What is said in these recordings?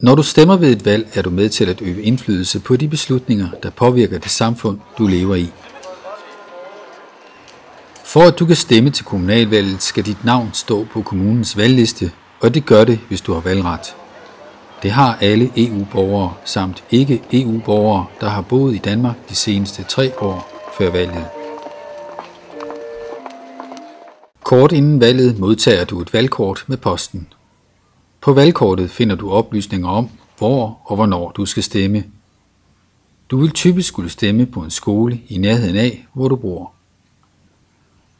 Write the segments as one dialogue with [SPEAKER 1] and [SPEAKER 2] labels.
[SPEAKER 1] Når du stemmer ved et valg, er du med til at øve indflydelse på de beslutninger, der påvirker det samfund, du lever i. For at du kan stemme til kommunalvalget, skal dit navn stå på kommunens valgliste, og det gør det, hvis du har valgret. Det har alle EU-borgere samt ikke-EU-borgere, der har boet i Danmark de seneste 3 år før valget. Kort inden valget modtager du et valgkort med posten. På valgkortet finder du oplysninger om, hvor og hvornår du skal stemme. Du vil typisk skulle stemme på en skole i nærheden af, hvor du bor.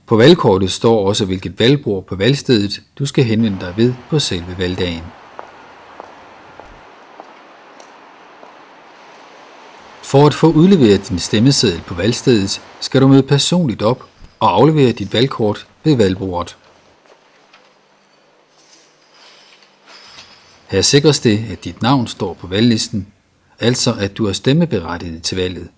[SPEAKER 1] På valgkortet står også, hvilket valgbord på valgstedet du skal henvende dig ved på selve valgdagen. For at få udleveret din stemmeseddel på valgstedet, skal du møde personligt op og aflevere dit valgkort ved valgbordet. Her sikres det, at dit navn står på valglisten, altså at du er stemmeberettiget til valget.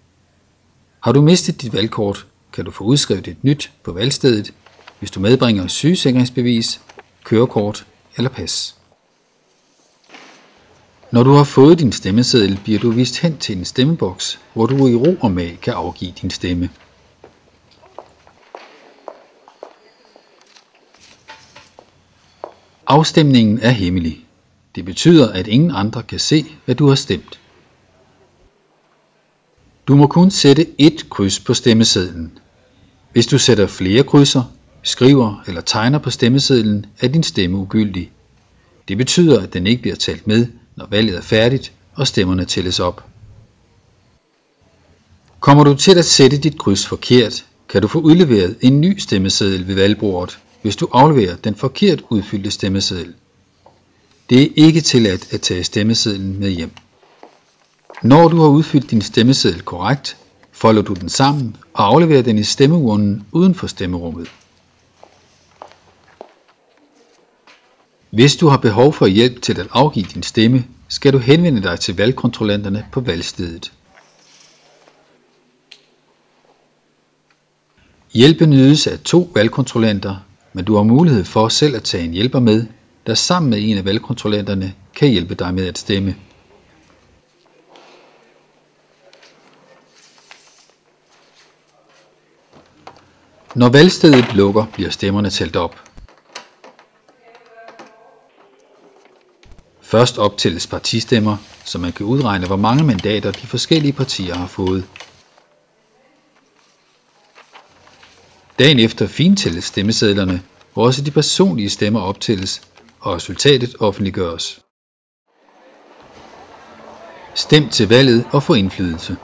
[SPEAKER 1] Har du mistet dit valgkort, kan du få udskrevet et nyt på valgstedet, hvis du medbringer sygesikringsbevis, kørekort eller pas. Når du har fået din stemmeseddel, bliver du vist hen til en stemmeboks, hvor du i ro og mag kan afgive din stemme. Afstemningen er hemmelig. Det betyder, at ingen andre kan se, hvad du har stemt. Du må kun sætte ét kryds på stemmesedlen. Hvis du sætter flere krydser, skriver eller tegner på stemmesedlen, er din stemme ugyldig. Det betyder, at den ikke bliver talt med, når valget er færdigt og stemmerne tælles op. Kommer du til at sætte dit kryds forkert, kan du få udleveret en ny stemmeseddel ved valgbordet, hvis du afleverer den forkert udfyldte stemmeseddel. Det er ikke tilladt at tage stemmesedlen med hjem. Når du har udfyldt din stemmeseddel korrekt, folder du den sammen og afleverer den i stemmeurnen uden for stemmerummet. Hvis du har behov for hjælp til at afgive din stemme, skal du henvende dig til valgkontrollanterne på valgstedet. Hjælpen ydes af 2 valgkontrollanter, men du har mulighed for selv at tage en hjælper med, der sammen med en af valgkontrollanterne kan hjælpe dig med at stemme. Når valgstedet lukker, bliver stemmerne talt op. Først optælles partistemmer, så man kan udregne, hvor mange mandater de forskellige partier har fået. Dagen efter fintælles stemmesedlerne, hvor også de personlige stemmer optælles, og resultatet offentliggøres. Stem til valget og få indflydelse.